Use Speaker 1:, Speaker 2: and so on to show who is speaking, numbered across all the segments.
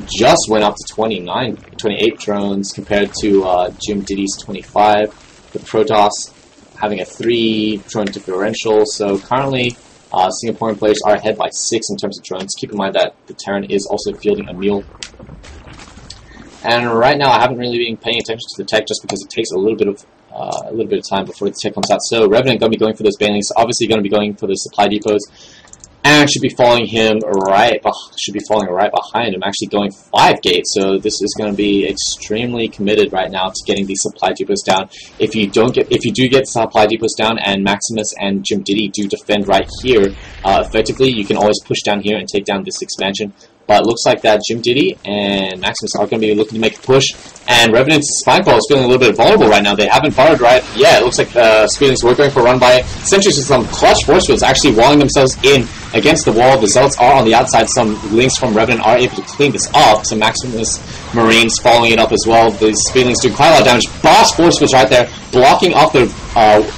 Speaker 1: just went up to 28 drones compared to Jim Diddy's 25. The Protoss having a 3 drone differential. So currently, Singaporean players are ahead by 6 in terms of drones. Keep in mind that the Terran is also fielding a mule. And right now, I haven't really been paying attention to the tech just because it takes a little bit of time before the tech comes out. So Revenant going to be going for those banelings. Obviously, going to be going for the supply depots. And should be following him right behind him, actually going 5 gates. So this is going to be extremely committed right now to getting these supply depots down. If you do get supply depots down, and Maximus and Jim Diddy do defend right here, effectively you can always push down here and take down this expansion. But it looks like that Jim Diddy and Maximus are going to be looking to make a push. And Revenant's Spineball is feeling a little bit vulnerable right now. They haven't fired right yet. It looks like Speedlings were going for a run by Sentries with some clutch force fields, actually walling themselves in against the wall. The Zealots are on the outside. Some links from Revenant are able to clean this up. So Maximus Marines following it up as well. The Speedlings do quite a lot of damage. Boss force fields right there, blocking off the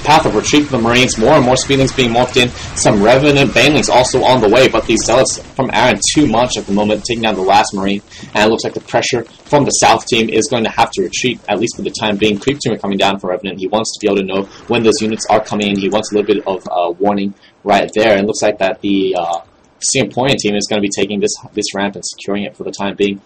Speaker 1: path of retreat for the Marines. More and more Speedlings being morphed in. Some Revenant Banelings also on the way, but these Zealots from Aaron too much at the moment, taking down the last Marine. And it looks like the pressure from the South team is going to have to retreat, at least for the time being. Creep Tumor coming down for Revenant. He wants to be able to know when those units are coming in. He wants a little bit of warning right there. And it looks like that the Singaporean team is going to be taking this ramp and securing it for the time being.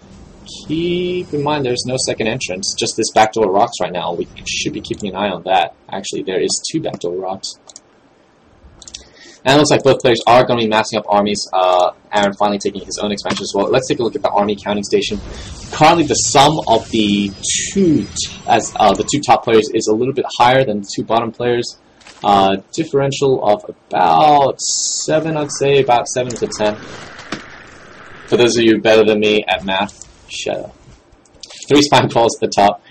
Speaker 1: Keep in mind there's no second entrance, just this backdoor rocks right now. We should be keeping an eye on that. Actually, there is 2 backdoor rocks. And it looks like both players are going to be massing up armies. Aaron finally taking his own expansion as well. Let's take a look at the army counting station. Currently, the sum of the two top players is a little bit higher than the 2 bottom players. Differential of about 7, I'd say, about 7 to 10. For those of you better than me at math, shut up. 3 spine calls at the top.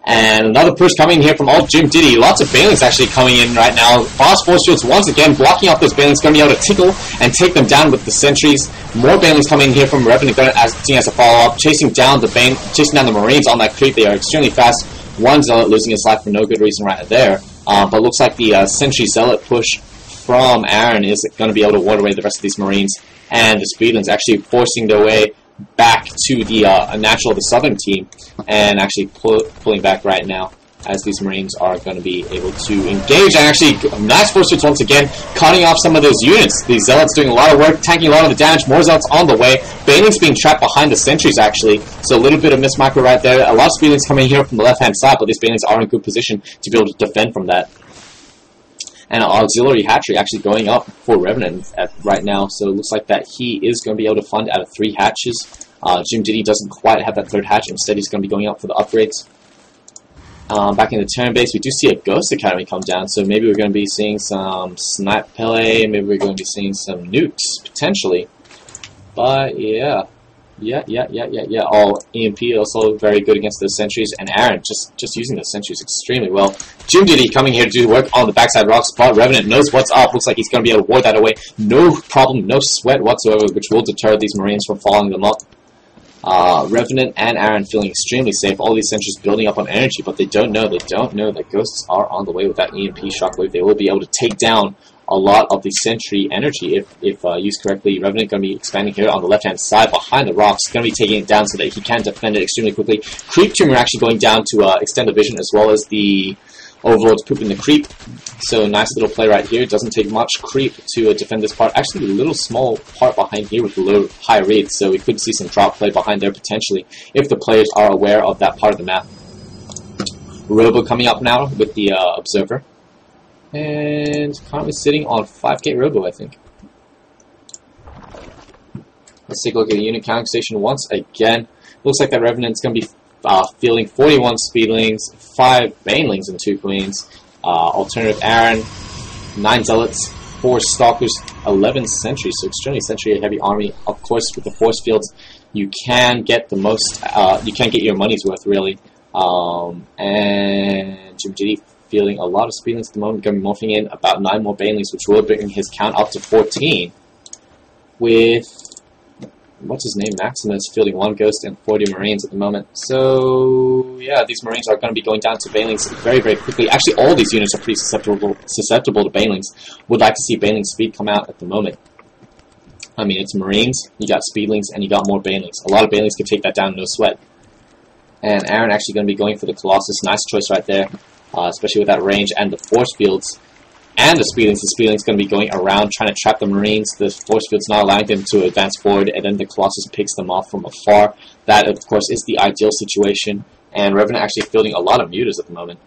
Speaker 1: And another push coming here from old Jim Diddy. Lots of Banelings actually coming in right now. Boss Force Fields once again blocking off those Banelings, going to be able to tickle and take them down with the sentries. More Banelings coming in here from Revenant as a follow-up, chasing down the Marines on that creep. They are extremely fast. One Zealot losing his life for no good reason right there. But looks like the Sentry Zealot push from Aaron is going to be able to ward away the rest of these Marines. And the Speedlings actually forcing their way back to the natural of the Southern team, and actually pulling back right now as these Marines are going to be able to engage. And actually, nice force fields once again, cutting off some of those units. These Zealots doing a lot of work, tanking a lot of the damage. More Zealots on the way. Banelings being trapped behind the sentries, actually. So a little bit of mismicro right there. A lot of Speedlings coming here from the left-hand side, but these Banelings are in good position to be able to defend from that. And an auxiliary hatchery actually going up for Revenant right now. So it looks like that he is going to be able to fund out of 3 hatches. Jim Diddy doesn't quite have that 3rd hatch. Instead, he's going to be going up for the upgrades. Back in the Terran base, we do see a Ghost Academy come down. So maybe we're going to be seeing some Snipe Pele. Maybe we're going to be seeing some nukes, potentially. But yeah. All EMP also very good against those sentries, and Aaron just using those sentries extremely well. Jim Diddy coming here to do work on the backside rocks, but Revenant knows what's up. Looks like he's going to be able to ward that away. No problem, no sweat whatsoever, which will deter these Marines from following them up. Revenant and Aaron feeling extremely safe. All these sentries building up on energy, but they don't know that ghosts are on the way with that EMP shockwave. They will be able to take down a lot of the sentry energy if used correctly. Revenant going to be expanding here on the left-hand side behind the rocks, going to be taking it down so that he can defend it extremely quickly. Creep Tumor actually going down to extend the vision, as well as the Overlord's pooping the creep. So nice little play right here. It doesn't take much creep to defend this part. Actually, a little small part behind here with the high rate, so we could see some drop play behind there potentially if the players are aware of that part of the map. Robo coming up now with the Observer. And currently sitting on 5K Robo, I think. Let's take a look at the unit counting station once again. Looks like that Revenant's going to be fielding 41 Speedlings, 5 Banelings, and 2 Queens. Alternative Aaron, 9 Zealots, 4 Stalkers, 11 Sentries. So extremely sentry-heavy army. Of course, with the force fields, you can get the most. You can get your money's worth, really. And Jim Diddy fielding a lot of Speedlings at the moment, going to be morphing in about 9 more Banelings, which will bring his count up to 14. With, what's his name, Maximus fielding 1 Ghost and 40 Marines at the moment. So, yeah, these Marines are going to be going down to Banelings very, very quickly. Actually, all these units are pretty susceptible to Banelings. Would like to see Baneling speed come out at the moment. I mean, it's Marines, you got Speedlings, and you got more Banelings. A lot of Banelings can take that down, no sweat. And Aaron actually going to be going for the Colossus. Nice choice right there, especially with that range and the force fields. And the Speedlings. The Speedlings going to be going around trying to trap the Marines. The force field's not allowing them to advance forward, and then the Colossus picks them off from afar. That, of course, is the ideal situation. And Revenant actually fielding a lot of mutas at the moment.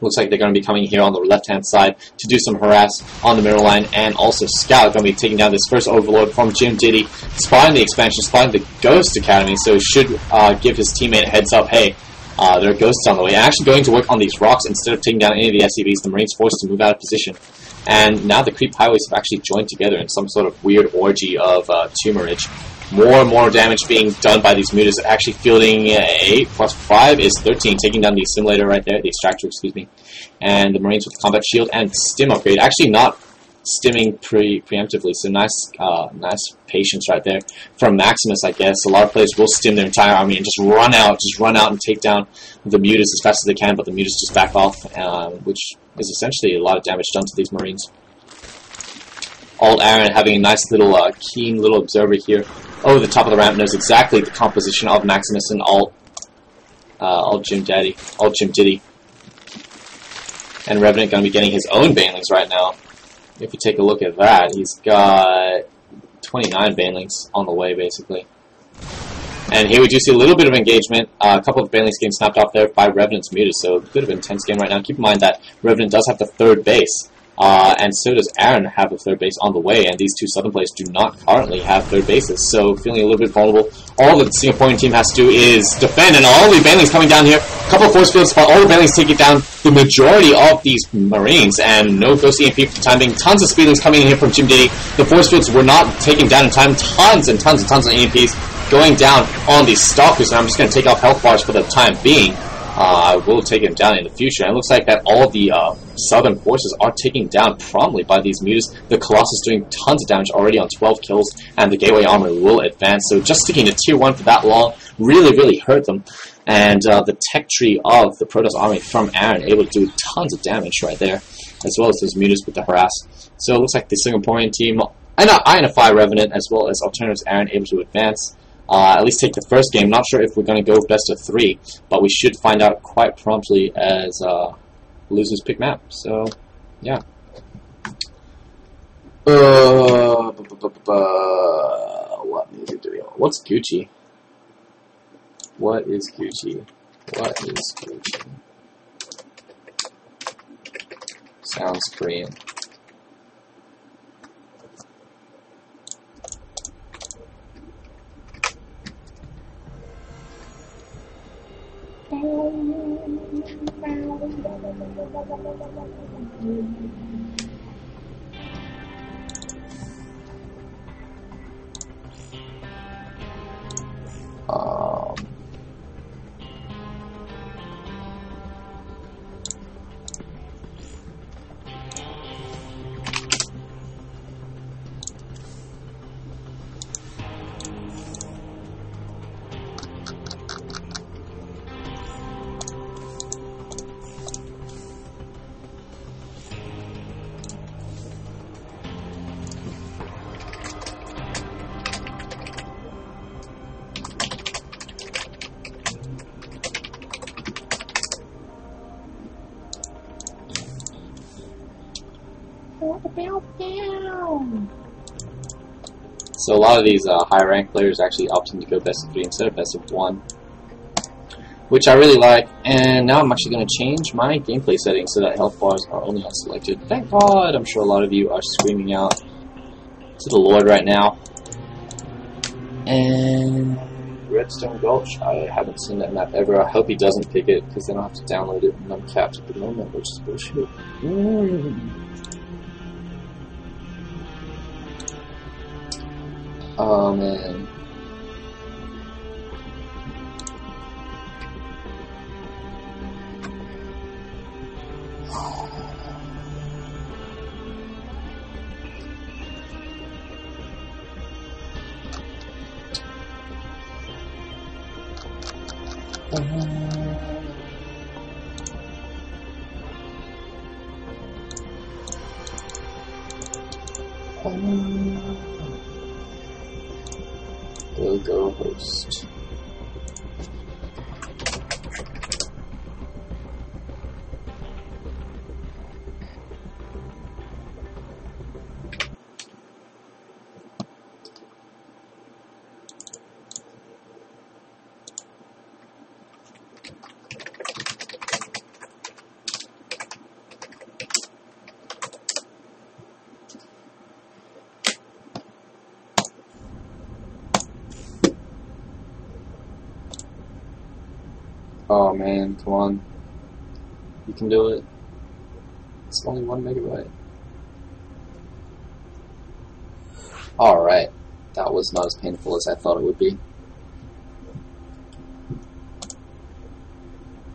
Speaker 1: Looks like they're going to be coming here on the left-hand side to do some harass on the middle line, and also Scout going to be taking down this first Overlord from Jim Diddy, spotting the expansion, spotting the Ghost Academy, so should give his teammate a heads up, hey, there are ghosts on the way, and actually going to work on these rocks instead of taking down any of the SCVs. The Marines forced to move out of position. And now the creep highways have actually joined together in some sort of weird orgy of tumorage. More and more damage being done by these mutas. Actually fielding 8 plus 5 is 13, taking down the assimilator right there, the extractor, excuse me. And the Marines with the combat shield and stim upgrade. Actually not stimming preemptively, so nice patience right there from Maximus, I guess. A lot of players will stim their entire army and just run out and take down the mutas as fast as they can, but the mutas just back off, which is essentially a lot of damage done to these Marines. Alt Aaron having a nice little keen little observer here over the top of the ramp, knows exactly the composition of Maximus and Alt Jim Diddy. And Revenant going to be getting his own Banelings right now. If you take a look at that, he's got 29 Banelings on the way, basically. And here we do see a little bit of engagement. A couple of Banelings getting snapped off there by Revenant's mutas, so a bit of an intense game right now. Keep in mind that Revenant does have the third base. And so does Aaron have a third base on the way, and these two southern players do not currently have third bases, so feeling a little bit vulnerable. All that the Singaporean team has to do is defend, and all the Banelings coming down here. A couple of force fields, but all the Banelings taking down the majority of these Marines, and no Ghost EMP for the time being. Tons of Speedlings coming in here from Jim Diddy. The force fields were not taken down in time. Tons and tons and tons of EMPs going down on these Stalkers, and I'm just going to take off health bars for the time being. I will take him down in the future. And it looks like that all of the southern forces are taken down promptly by these mutas. The Colossus doing tons of damage already on 12 kills, and the Gateway Armor will advance. So just sticking to tier 1 for that long really hurt them. And the tech tree of the Protoss army from Aaron able to do tons of damage right there, as well as those mutas with the harass. So it looks like the Singaporean team, and INFI Revenant, as well as Alternatives Aaron, able to advance. At least take the first game. Not sure if we're going to go best of 3, but we should find out quite promptly as losers pick map. So, yeah. What music do we have? What's Gucci? What is Gucci? What is Gucci? Sounds Korean. So a lot of these high rank players actually opting to go best of 3 instead of best of 1, which I really like. And now I'm actually going to change my gameplay settings so that health bars are only on selected. Thank God! I'm sure a lot of you are screaming out to the Lord right now. And Redstone Gulch, I haven't seen that map ever. I hope he doesn't pick it, because then I'll have to download it and I'm capped at the moment, which is bullshit. Oh man. Ghost. Oh man, come on. You can do it. It's only 1 megabyte. Alright. That was not as painful as I thought it would be.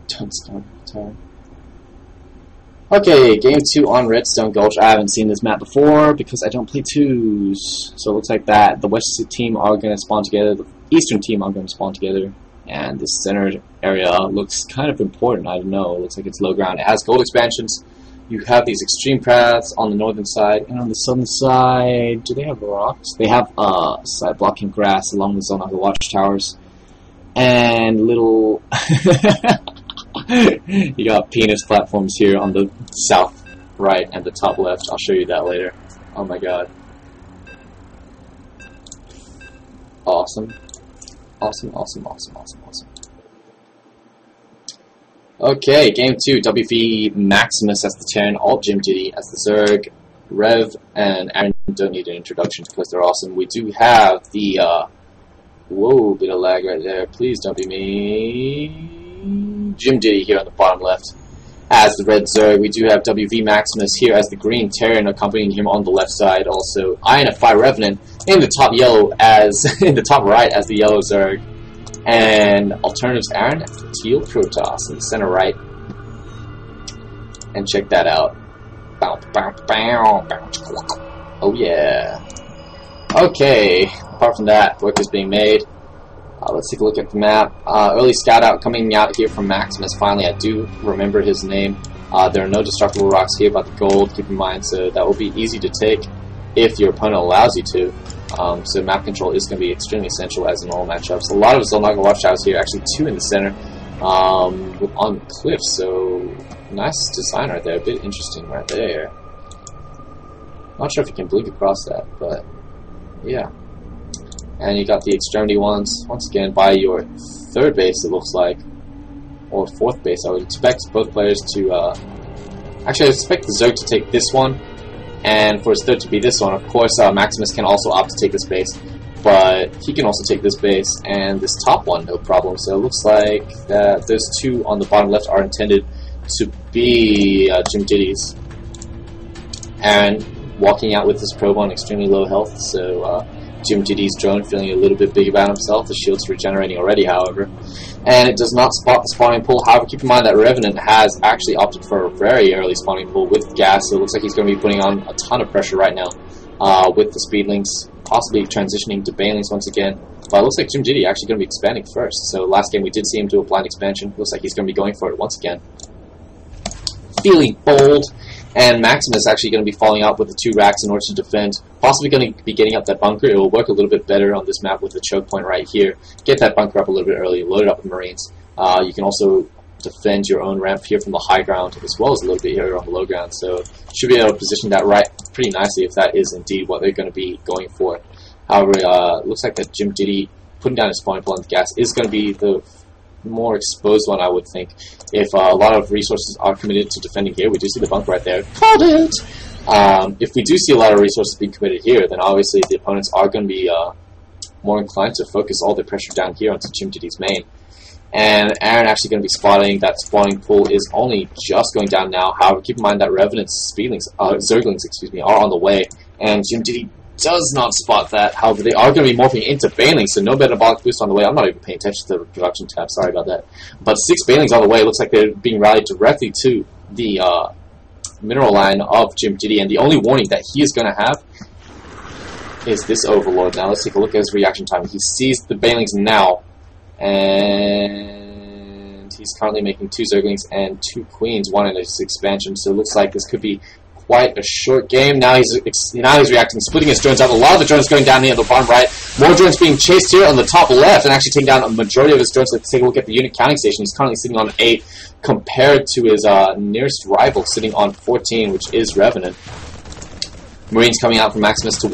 Speaker 1: Don't start turn. Okay, game 2 on Redstone Gulch. I haven't seen this map before because I don't play 2s. So it looks like that. The west team are going to spawn together. The eastern team are going to spawn together. And the center area looks kind of important. I don't know. It looks like it's low ground. It has gold expansions. You have these extreme paths on the northern side. And on the southern side, do they have rocks? They have side blocking grass along the zone of the watchtowers. And little... you got penis platforms here on the south right and the top left. I'll show you that later. Oh my god. Awesome. Awesome, awesome, awesome, awesome, awesome. Okay, game 2, WV Maximus as the Terran, Alt Jim Diddy as the Zerg, Rev and Aaron don't need an introduction because they're awesome. We do have the, whoa, bit of lag right there. Please don't be me. Jim Diddy here on the bottom left as the Red Zerg. We do have WV Maximus here as the Green Terran accompanying him on the left side. Also, INFI Revenant in the top yellow as in the top right as the Yellow Zerg, and Alternatives Aaron as the Teal Protoss in the center right. And check that out. Bow, bow, bow, bow. Oh yeah. Okay. Apart from that, work is being made. Let's take a look at the map. Early scout out coming out here from Maximus. Finally, I do remember his name. There are no destructible rocks here about the gold, keep in mind, so that will be easy to take if your opponent allows you to. So map control is going to be extremely essential as in all matchups. A lot of Xel'Naga watchtowers here, actually 2 in the center, on the cliff, so nice design right there, a bit interesting right there. Not sure if you can blink across that, but yeah. And you got the extremity ones, once again, by your 3rd base, it looks like, or 4th base. I would expect both players to, actually I expect the Zerg to take this one, and for his 3rd to be this one. Of course, Maximus can also opt to take this base, but he can also take this base, and this top one, no problem. So it looks like that those 2 on the bottom left are intended to be Jim Diddy's. And walking out with this probe on extremely low health, so Jim Diddy's drone feeling a little bit big about himself. The shield's regenerating already, however. And it does not spot the spawning pool. However, keep in mind that Revenant has actually opted for a very early spawning pool with gas, so it looks like he's going to be putting on a ton of pressure right now with the Speedlings, possibly transitioning to Banelings once again. But it looks like Jim Diddy actually going to be expanding first. So last game we did see him do a blind expansion. Looks like he's going to be going for it once again. Feeling bold. And Maximus is actually going to be falling out with the 2 racks in order to defend. Possibly going to be getting up that bunker. It will work a little bit better on this map with the choke point right here. Get that bunker up a little bit early, load it up with Marines. You can also defend your own ramp here from the high ground, as well as a little bit here on the low ground. So should be able to position that right pretty nicely if that is indeed what they're going to be going for. However, it looks like that Jim Diddy putting down his spawning pool on the gas is going to be the more exposed one, I would think. If a lot of resources are committed to defending here, we do see the bunker right there. Called it! If we do see a lot of resources being committed here, then obviously the opponents are going to be more inclined to focus all their pressure down here onto Jim Diddy's main. And Aaron actually going to be spotting that spawning pool is only just going down now. However, keep in mind that Revenant's Zerglings, excuse me, are on the way, and Jim Diddy does not spot that. However, they are going to be morphing into Banelings, so no metabolic boost on the way. I'm not even paying attention to the production tab, sorry about that. But 6 Banelings on the way. It looks like they're being rallied directly to the mineral line of Jim Diddy, and the only warning that he is going to have is this Overlord. Now let's take a look at his reaction time. He sees the Banelings now, and he's currently making 2 Zerglings and 2 Queens, 1 in his expansion, so it looks like this could be quite a short game. Now he's reacting, splitting his drones up. A lot of the drones going down here on the bottom right. More drones being chased here on the top left and actually taking down a majority of his drones. Let's take a look at the unit counting station. He's currently sitting on 8 compared to his nearest rival sitting on 14, which is Revenant. Marines coming out from Maximus to